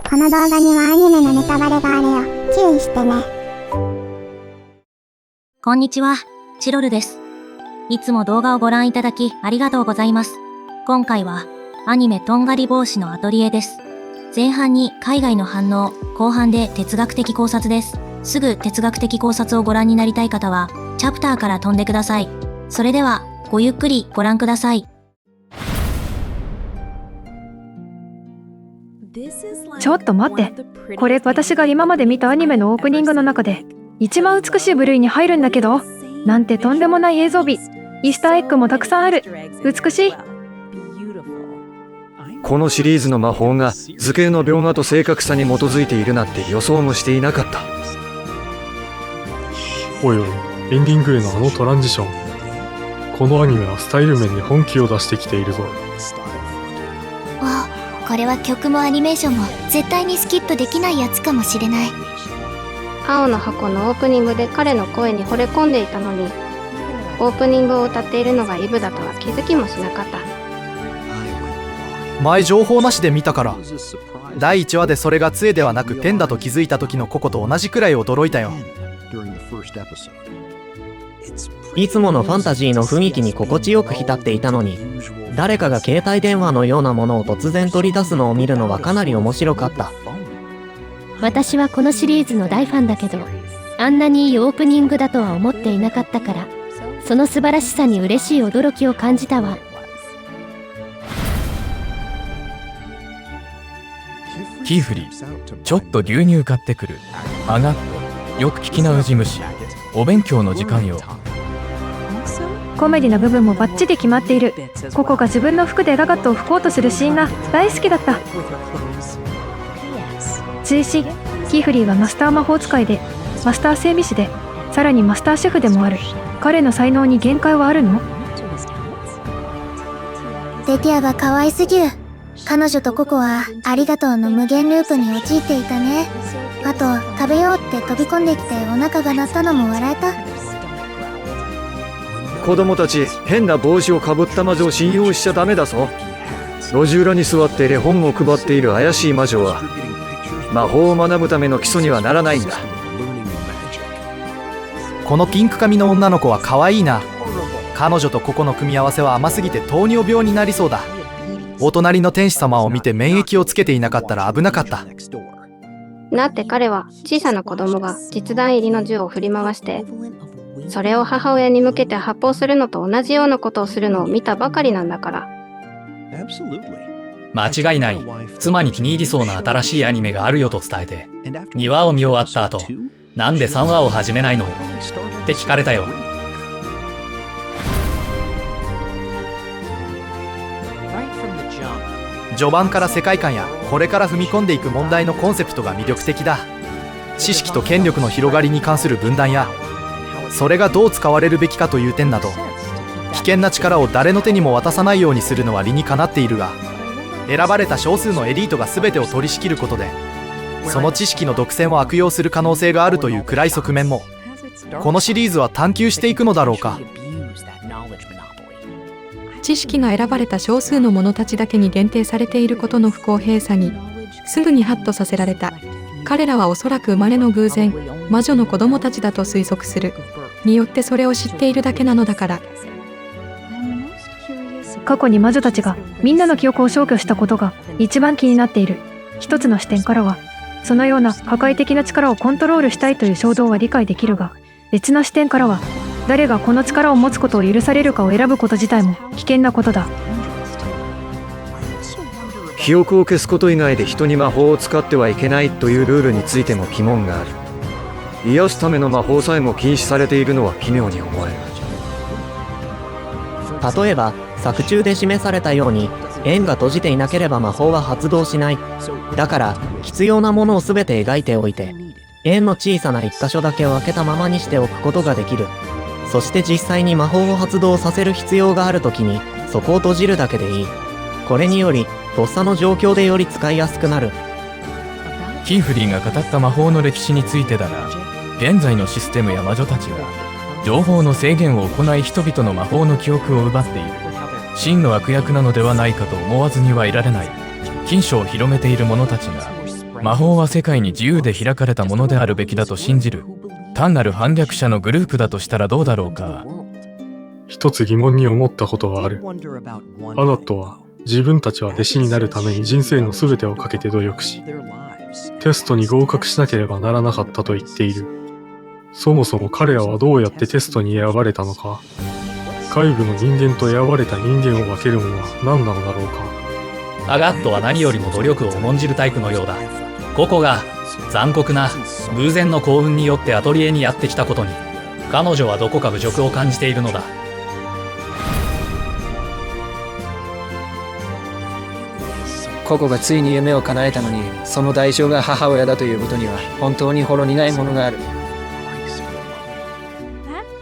この動画にはアニメのネタバレがあるよ。注意してね。こんにちは、チロルです。いつも動画をご覧いただきありがとうございます。今回はアニメとんがり帽子のアトリエです。前半に海外の反応、後半で哲学的考察です。すぐ哲学的考察をご覧になりたい方はチャプターから飛んでください。それではごゆっくりご覧ください。ちょっと待って。これ私が今まで見たアニメのオープニングの中で一番美しい部類に入るんだけど、なんてとんでもない映像美。イースターエッグもたくさんある。美しい。このシリーズの魔法が図形の描画と正確さに基づいているなんて予想もしていなかった。おいおい、エンディングへのあのトランジション。このアニメはスタイル面に本気を出してきているぞ。これは曲もアニメーションも絶対にスキップできないやつかもしれない。青の箱のオープニングで彼の声に惚れ込んでいたのに、オープニングを歌っているのがイブだとは気づきもしなかった。前情報なしで見たから、第1話でそれが杖ではなくペンだと気づいた時のココと同じくらい驚いたよ。いつものファンタジーの雰囲気に心地よく浸っていたのに、誰かが携帯電話のようなものを突然取り出すのを見るのはかなり面白かった。私はこのシリーズの大ファンだけど、あんなにいいオープニングだとは思っていなかったから、その素晴らしさに嬉しい驚きを感じたわ。キーフリー、ちょっと牛乳買ってくる。あがっと、よく聞きなウジ虫。お勉強の時間よ。コメディな部分もバッチリ決まっている。ココが自分の服でラガットを拭こうとするシーンが大好きだった。追伸、キーフリーはマスター魔法使いで、マスター整備士で、さらにマスターシェフでもある。彼の才能に限界はあるの？デティアが可愛すぎる。彼女とココはありがとうの無限ループに陥っていたね。あと食べようって飛び込んできてお腹が鳴ったのも笑えた。子供たち、変な帽子をかぶった魔女を信用しちゃダメだぞ。路地裏に座って絵本を配っている怪しい魔女は魔法を学ぶための基礎にはならないんだ。このピンク髪の女の子は可愛いな。彼女とココの組み合わせは甘すぎて糖尿病になりそうだ。お隣の天使様を見て免疫をつけていなかったら危なかった。だって彼は小さな子供が実弾入りの銃を振り回して、それを母親に向けて発砲するのと同じようなことをするのを見たばかりなんだから。間違いない。妻に気に入りそうな新しいアニメがあるよと伝えて、2話を見終わった後、なんで3話を始めないのって聞かれたよ。序盤から世界観やこれから踏み込んでいく問題のコンセプトが魅力的だ。知識と権力の広がりに関する分断や、それがどう使われるべきかという点など、危険な力を誰の手にも渡さないようにするのは理にかなっているが、選ばれた少数のエリートが全てを取り仕切ることで、その知識の独占を悪用する可能性があるという暗い側面も、このシリーズは探求していくのだろうか。知識が選ばれた少数の者たちだけに限定されていることの不公平さにすぐにハッとさせられた。彼らはおそらく生まれの偶然、魔女の子供たちだと推測する。によってそれを知っているだけなのだから。過去に魔女たちがみんなの記憶を消去したことが一番気になっている。一つの視点からは、そのような破壊的な力をコントロールしたいという衝動は理解できるが、別の視点からは、誰がこの力を持つことを許されるかを選ぶこと自体も危険なことだ。記憶を消すこと以外で人に魔法を使ってはいけないというルールについても疑問がある。癒すための魔法さえも禁止されているのは奇妙に思える。例えば作中で示されたように、円が閉じていなければ魔法は発動しない。だから必要なものを全て描いておいて、円の小さな一箇所だけを開けたままにしておくことができる。そして実際に魔法を発動させる必要があるときにそこを閉じるだけでいい。これによりとっさの状況でより使いやすくなる。キーフリーが語った魔法の歴史についてだが、現在のシステムや魔女たちが情報の制限を行い人々の魔法の記憶を奪っている真の悪役なのではないかと思わずにはいられない。禁書を広めている者たちが魔法は世界に自由で開かれたものであるべきだと信じる単なる反逆者のグループだとしたらどうだろうか。一つ疑問に思ったことがある。アナットは自分たちは弟子になるために人生の全てをかけて努力し、テストに合格しなければならなかったと言っている。そもそも彼らはどうやってテストに選ばれたのか。外部の人間と選ばれた人間を分けるものは何なのだろうか。アガットは何よりも努力を重んじるタイプのようだ。ココが残酷な偶然の幸運によってアトリエにやってきたことに彼女はどこか侮辱を感じているのだ。ココがついに夢を叶えたのに、その代償が母親だということには本当にほろ苦いものがある。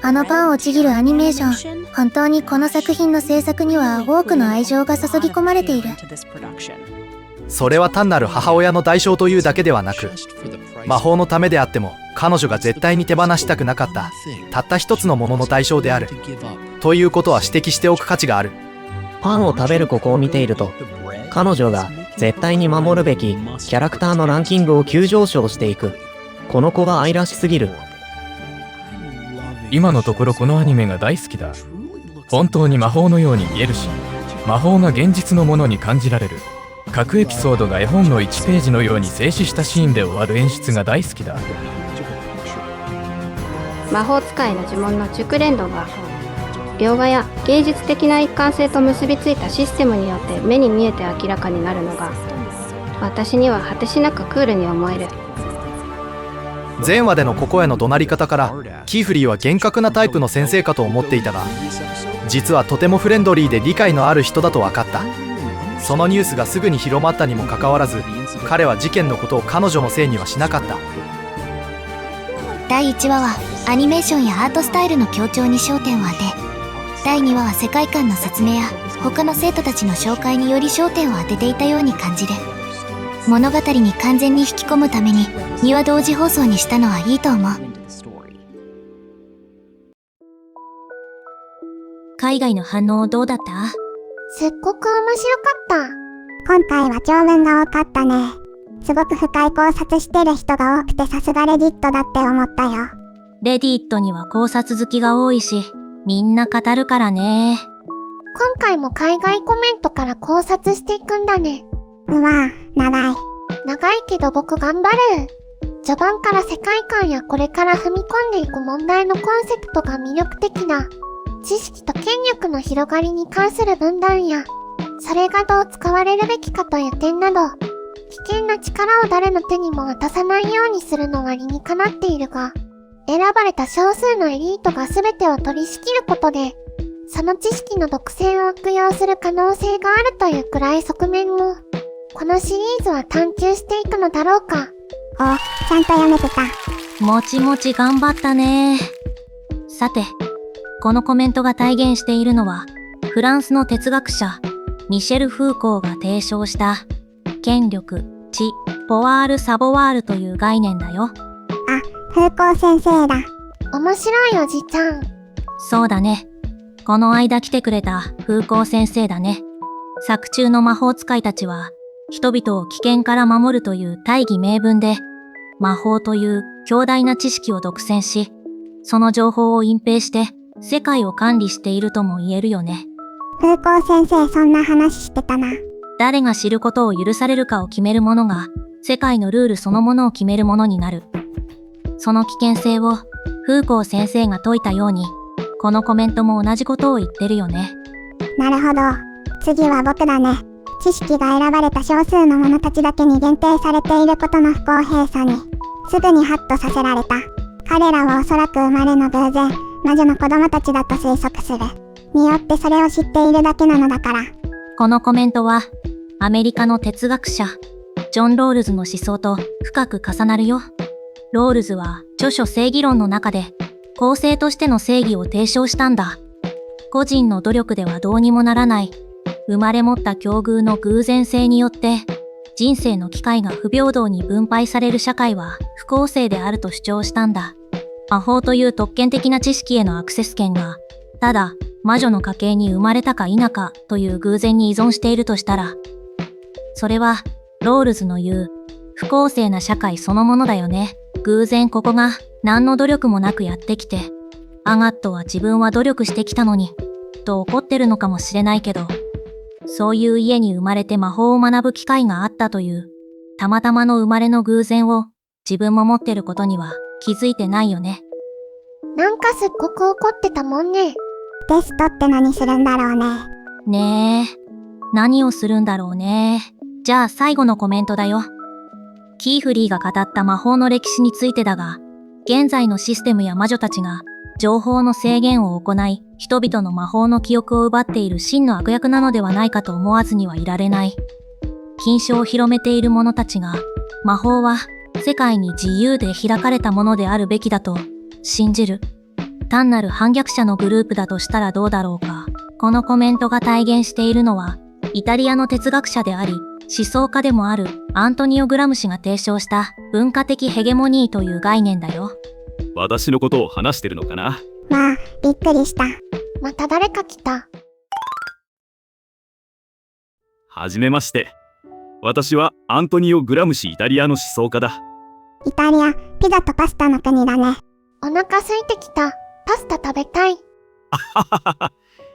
あのパンをちぎるアニメーション、本当にこの作品の制作には多くの愛情が注ぎ込まれている。それは単なる母親の代償というだけではなく、魔法のためであっても彼女が絶対に手放したくなかったたった一つのものの代償であるということは指摘しておく価値がある。パンを食べるココを見ていると、彼女が絶対に守るべきキャラクターのランキングを急上昇していく。この子が愛らしすぎる。今のところこのアニメが大好きだ。本当に魔法のように見えるし、魔法が現実のものに感じられる。各エピソードが絵本の1ページのように静止したシーンで終わる演出が大好きだ。魔法使いの呪文の熟練度が描画や芸術的な一貫性と結びついたシステムによって目に見えて明らかになるのが、私には果てしなくクールに思える。前話でのココへの怒鳴り方からキーフリーは厳格なタイプの先生かと思っていたが、実はとてもフレンドリーで理解のある人だと分かった。そのニュースがすぐに広まったにもかかわらず、彼は事件のことを彼女のせいにはしなかった。第1話はアニメーションやアートスタイルの強調に焦点を当て、第2話は世界観の説明や他の生徒たちの紹介により焦点を当てていたように感じる。物語に完全に引き込むために2話同時放送にしたのはいいと思う。海外の反応どうだった？すっごく面白かった。今回は長文が多かったね。すごく深い考察してる人が多くて、さすがレディットだって思ったよ。レディットには考察好きが多いし、みんな語るからね。今回も海外コメントから考察していくんだね。うわ、長いけど僕頑張る。序盤から世界観やこれから踏み込んでいく問題のコンセプトが魅力的な知識と権力の広がりに関する分断や、それがどう使われるべきかという点など、危険な力を誰の手にも渡さないようにするのは理にかなっているが、選ばれた少数のエリートが全てを取り仕切ることで、その知識の独占を悪用する可能性があるという暗い側面も、このシリーズは探求していくのだろうか。お、ちゃんと読めてた。もちもち頑張ったね。さて、このコメントが体現しているのは、フランスの哲学者、ミシェル・フーコーが提唱した、権力、知、ポワール・サボワールという概念だよ。フーコー先生だ。面白いおじちゃん。そうだね。この間来てくれたフーコー先生だね。作中の魔法使いたちは、人々を危険から守るという大義名分で、魔法という強大な知識を独占し、その情報を隠蔽して世界を管理しているとも言えるよね。フーコー先生、そんな話してたな。誰が知ることを許されるかを決めるものが、世界のルールそのものを決めるものになる。その危険性をフーコー先生が説いたように、このコメントも同じことを言ってるよね。なるほど。次は僕だね。知識が選ばれた少数の者たちだけに限定されていることの不公平さに、すぐにハッとさせられた。彼らはおそらく生まれの偶然、魔女の子供たちだと推測する。によってそれを知っているだけなのだから。このコメントは、アメリカの哲学者、ジョン・ロールズの思想と深く重なるよ。ロールズは著書正義論の中で、公正としての正義を提唱したんだ。個人の努力ではどうにもならない。生まれ持った境遇の偶然性によって、人生の機会が不平等に分配される社会は不公正であると主張したんだ。魔法という特権的な知識へのアクセス権が、ただ魔女の家系に生まれたか否かという偶然に依存しているとしたら、それはロールズの言う不公正な社会そのものだよね。偶然ここが何の努力もなくやってきて、アガットは自分は努力してきたのに、と怒ってるのかもしれないけど、そういう家に生まれて魔法を学ぶ機会があったという、たまたまの生まれの偶然を自分も持ってることには気づいてないよね。なんかすっごく怒ってたもんね。テストって何するんだろうね。ねえ、何をするんだろうね。じゃあ最後のコメントだよ。キーフリーが語った魔法の歴史についてだが、現在のシステムや魔女たちが情報の制限を行い、人々の魔法の記憶を奪っている真の悪役なのではないかと思わずにはいられない。禁書を広めている者たちが、魔法は世界に自由で開かれたものであるべきだと信じる。単なる反逆者のグループだとしたらどうだろうか。このコメントが体現しているのは、イタリアの哲学者であり、思想家でもあるアントニオ・グラム氏が提唱した文化的ヘゲモニーという概念だよ。私のことを話してるのかな。まあ、びっくりした。また誰か来た。はじめまして。私はアントニオ・グラムシ、イタリアの思想家だ。イタリア、ピザとパスタの国だね。お腹空いてきた。パスタ食べたい。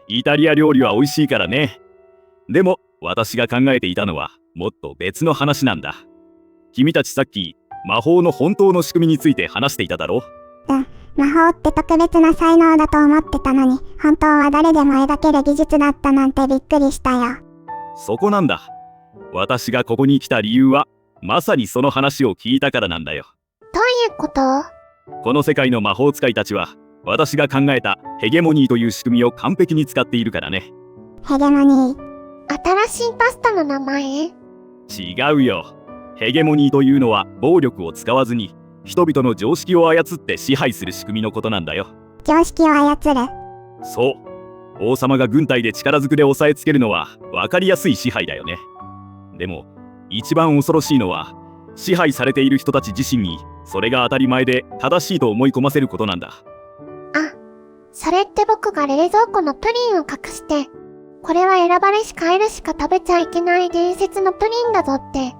イタリア料理は美味しいからね。でも、私が考えていたのは、もっと別の話なんだ。君たちさっき、魔法の本当の仕組みについて話していただろう。魔法って特別な才能だと思ってたのに、本当は誰でも描ける技術だったなんてびっくりしたよ。そこなんだ。私がここに来た理由は、まさにその話を聞いたからなんだよ。どういうこと？この世界の魔法使いたちは、私が考えたヘゲモニーという仕組みを完璧に使っているからね。ヘゲモニー。新しいパスタの名前？違うよ。ヘゲモニーというのは暴力を使わずに人々の常識を操って支配する仕組みのことなんだよ。常識を操る？そう。王様が軍隊で力ずくで押さえつけるのは分かりやすい支配だよね。でも一番恐ろしいのは支配されている人たち自身にそれが当たり前で正しいと思い込ませることなんだ。あ、それって僕が冷蔵庫のプリンを隠して、これは選ばれしカエルしか食べちゃいけない伝説のプリンだぞって、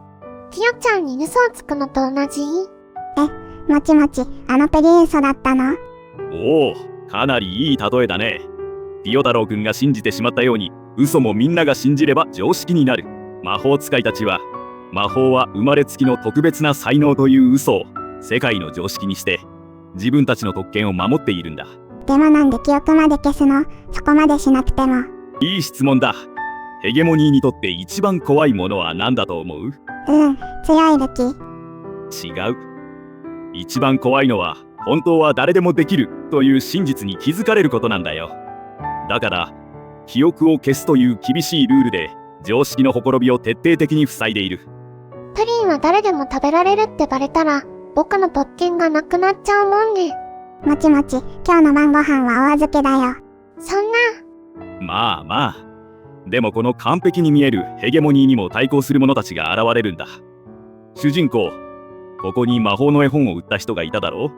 ティオちゃんに嘘をつくのと同じ？もちもち、あのプリン嘘だったの？おお、かなりいい例えだね。ティオ太郎くんが信じてしまったように、嘘もみんなが信じれば常識になる。魔法使いたちは、魔法は生まれつきの特別な才能という嘘を世界の常識にして、自分たちの特権を守っているんだ。でもなんで記憶まで消すの？そこまでしなくても。いい質問だ。ヘゲモニーにとって一番怖いものは何だと思う？強い武器。違う。一番怖いのは、本当は誰でもできるという真実に気づかれることなんだよ。だから、記憶を消すという厳しいルールで、常識のほころびを徹底的に塞いでいる。プリンは誰でも食べられるってバレたら、僕の特権がなくなっちゃうもんね。もちもち、今日の晩ご飯はお預けだよ。そんな。まあまあ。でもこの完璧に見えるヘゲモニーにも対抗する者たちが現れるんだ。主人公、ここに魔法の絵本を売った人がいただろう？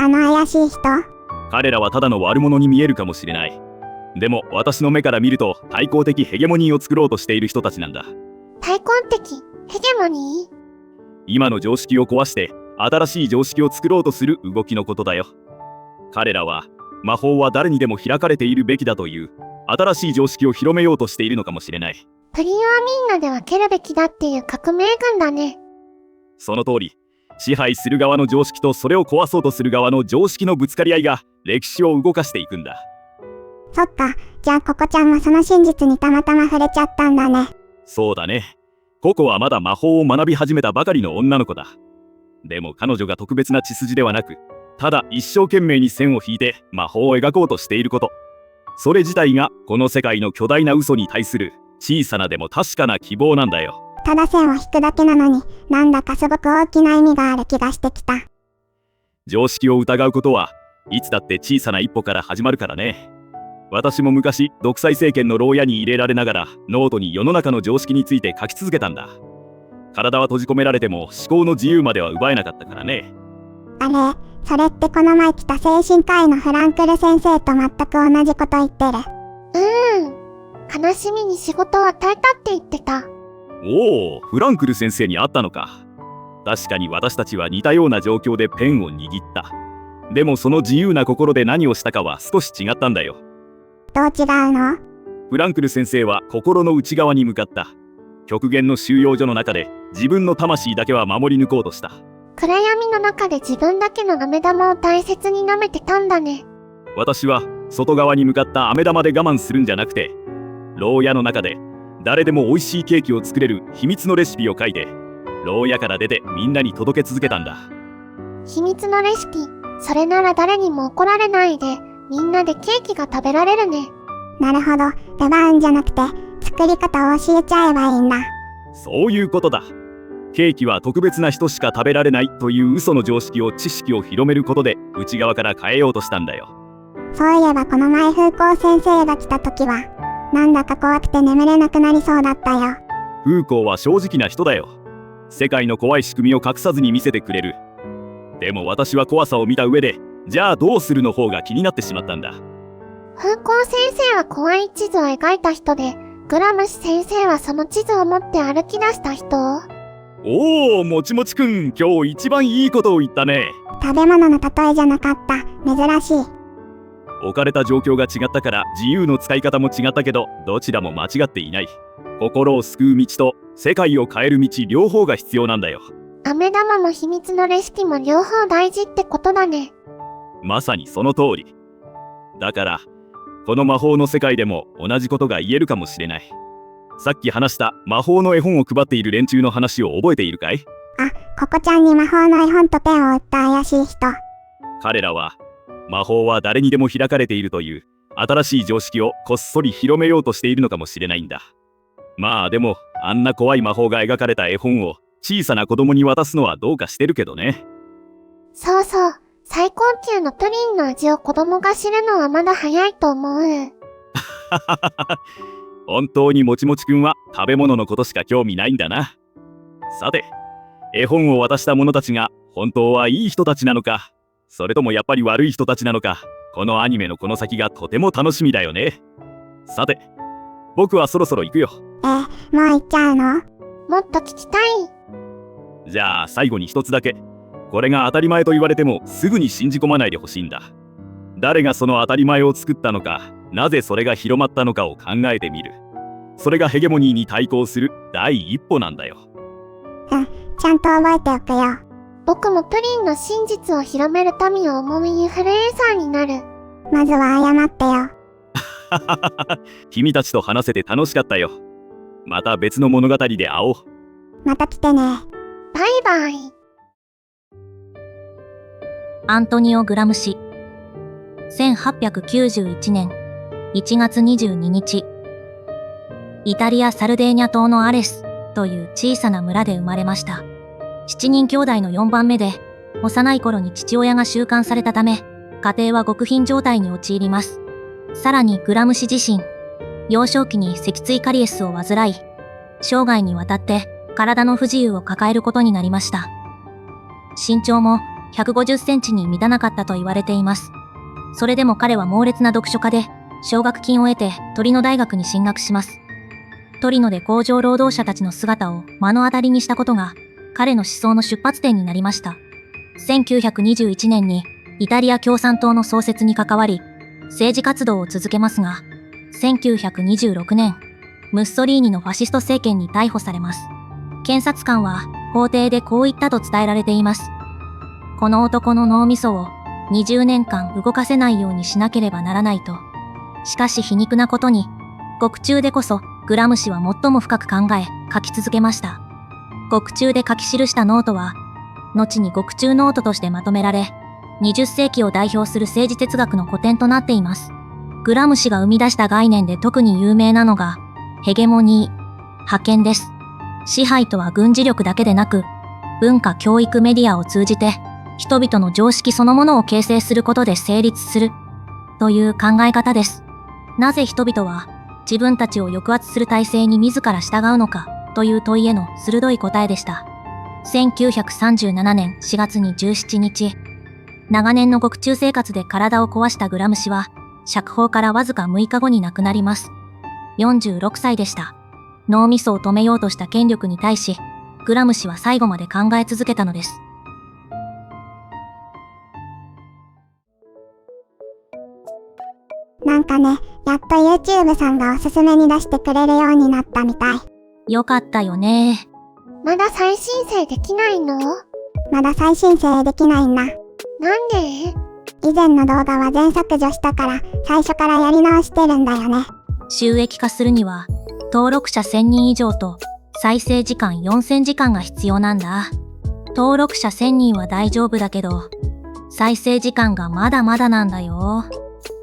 あの怪しい人？彼らはただの悪者に見えるかもしれない。でも私の目から見ると対抗的ヘゲモニーを作ろうとしている人たちなんだ。対抗的ヘゲモニー？今の常識を壊して新しい常識を作ろうとする動きのことだよ。彼らは魔法は誰にでも開かれているべきだという新しい常識を広めようとしているのかもしれない。プリンはみんなで分けるべきだっていう革命軍だね。その通り。支配する側の常識とそれを壊そうとする側の常識のぶつかり合いが歴史を動かしていくんだ。そっか、じゃあココちゃんもその真実にたまたま触れちゃったんだね。そうだね。ココはまだ魔法を学び始めたばかりの女の子だ。でも彼女が特別な血筋ではなく、ただ一生懸命に線を引いて魔法を描こうとしていること。それ自体がこの世界の巨大な嘘に対する小さなでも確かな希望なんだよ。ただ線を引くだけなのに、なんだかすごく大きな意味がある気がしてきた。常識を疑うことはいつだって小さな一歩から始まるからね。私も昔独裁政権の牢屋に入れられながらノートに世の中の常識について書き続けたんだ。体は閉じ込められても思考の自由までは奪えなかったからね。あれ、それってこの前来た精神科医のフランクル先生と全く同じこと言ってる。悲しみに仕事を与えたって言ってた。おお、フランクル先生に会ったのか。確かに私たちは似たような状況でペンを握った。でもその自由な心で何をしたかは少し違ったんだよ。どう違うの？フランクル先生は心の内側に向かった。極限の収容所の中で自分の魂だけは守り抜こうとした。暗闇の中で自分だけの飴玉を大切に舐めてたんだね。私は外側に向かった飴玉で我慢するんじゃなくて、牢屋の中で誰でも美味しいケーキを作れる秘密のレシピを書いて、牢屋から出てみんなに届け続けたんだ。秘密のレシピ、それなら誰にも怒られないで、みんなでケーキが食べられるね。なるほど、出番じゃなくて作り方を教えちゃえばいいんだ。そういうことだ。ケーキは特別な人しか食べられないという嘘の常識を知識を広めることで内側から変えようとしたんだよ。そういえばこの前風光先生が来た時は、なんだか怖くて眠れなくなりそうだったよ。風光は正直な人だよ。世界の怖い仕組みを隠さずに見せてくれる。でも私は怖さを見た上で、じゃあどうするの方が気になってしまったんだ。風光先生は怖い地図を描いた人で、グラムシ先生はその地図を持って歩き出した人。おお、もちもちくん、今日一番いいことを言ったね。食べ物の例えじゃなかった。珍しい。置かれた状況が違ったから自由の使い方も違ったけど、どちらも間違っていない。心を救う道と世界を変える道、両方が必要なんだよ。飴玉も秘密のレシピも両方大事ってことだね。まさにその通り。だからこの魔法の世界でも同じことが言えるかもしれない。さっき話した魔法の絵本を配っている連中の話を覚えているかい？あ、ココちゃんに魔法の絵本とペンを売った怪しい人。彼らは魔法は誰にでも開かれているという新しい常識をこっそり広めようとしているのかもしれないんだ。まあでもあんな怖い魔法が描かれた絵本を小さな子供に渡すのはどうかしてるけどね。そうそう、最高級のプリンの味を子供が知るのはまだ早いと思う。本当にもちもちくんは食べ物のことしか興味ないんだな。さて、絵本を渡した者たちが本当はいい人たちなのか、それともやっぱり悪い人たちなのか、このアニメのこの先がとても楽しみだよね。さて、僕はそろそろ行くよ。もう行っちゃうの？もっと聞きたい。じゃあ最後に一つだけ。これが当たり前と言われてもすぐに信じ込まないでほしいんだ。誰がその当たり前を作ったのか、なぜそれが広まったのかを考えてみる。それがヘゲモニーに対抗する第一歩なんだよ。ちゃんと覚えておくよ。僕もプリンの真実を広める民を思うインフルエンサーになる。まずは謝ってよ。君たちと話せて楽しかったよ。また別の物語で会おう。また来てね。バイバイ。アントニオ・グラムシ。1891年1月22日。イタリア・サルデーニャ島のアレスという小さな村で生まれました。7人兄弟の4番目で、幼い頃に父親が収監されたため、家庭は極貧状態に陥ります。さらにグラムシ自身、幼少期に脊椎カリエスを患い、生涯にわたって体の不自由を抱えることになりました。身長も150センチに満たなかったと言われています。それでも彼は猛烈な読書家で、奨学金を得てトリノ大学に進学します。トリノで工場労働者たちの姿を目の当たりにしたことが、彼の思想の出発点になりました。1921年にイタリア共産党の創設に関わり、政治活動を続けますが、1926年、ムッソリーニのファシスト政権に逮捕されます。検察官は法廷でこう言ったと伝えられています。この男の脳みそを20年間動かせないようにしなければならないと。しかし皮肉なことに、獄中でこそグラムシは最も深く考え、書き続けました。獄中で書き記したノートは、後に獄中ノートとしてまとめられ、20世紀を代表する政治哲学の古典となっています。グラムシが生み出した概念で特に有名なのが、ヘゲモニー、覇権です。支配とは軍事力だけでなく、文化教育メディアを通じて、人々の常識そのものを形成することで成立する、という考え方です。なぜ人々は、自分たちを抑圧する体制に自ら従うのか、という問いへの鋭い答えでした。1937年4月に17日、長年の獄中生活で体を壊したグラムシは、釈放からわずか6日後に亡くなります。46歳でした。脳みそを止めようとした権力に対し、グラム氏は最後まで考え続けたのです。なんかね、やっと YouTube さんがおすすめに出してくれるようになったみたい。よかったよね。まだ再申請できないの？まだ再申請できないんだ。なんで？以前の動画は全削除したから最初からやり直してるんだよね。収益化するには登録者1000人以上と再生時間4000時間が必要なんだ。登録者1000人は大丈夫だけど再生時間がまだまだなんだよ。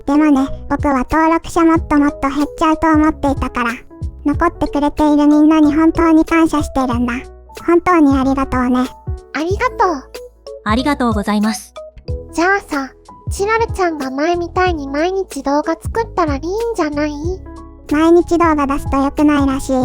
でもね、僕は登録者もっともっと減っちゃうと思っていたから、残ってくれているみんなに本当に感謝してるんだ。本当にありがとうね。ありがとう。ありがとうございます。じゃあさ、チロルちゃんが前みたいに毎日動画作ったらいいんじゃない？毎日動画出すと良くないらしいよ。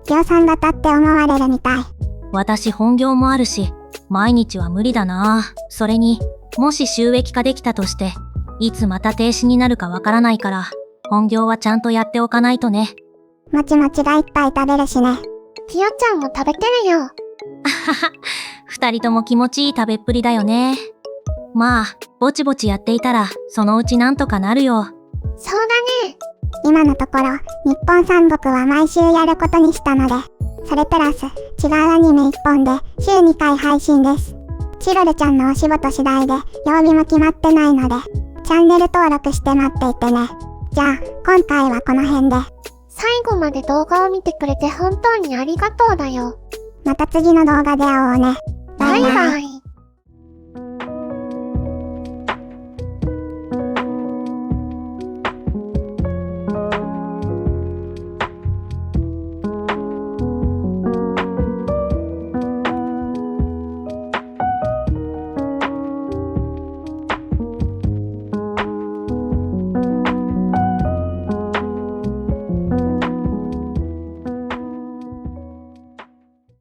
業産型って思われるみたい。私本業もあるし、毎日は無理だな。それに、もし収益化できたとして、いつまた停止になるかわからないから、本業はちゃんとやっておかないとね。もちもちがいっぱい食べるしね。ピヨちゃんも食べてるよ。あはは、二人とも気持ちいい食べっぷりだよね。まあ、ぼちぼちやっていたら、そのうちなんとかなるよ。そうだね。今のところ、日本三国は毎週やることにしたので、それプラス、違うアニメ1本で週2回配信です。チロルちゃんのお仕事次第で、曜日も決まってないので、チャンネル登録して待っていてね。じゃあ、今回はこの辺で。最後まで動画を見てくれて本当にありがとうだよ。また次の動画で会おうね。バイバイ。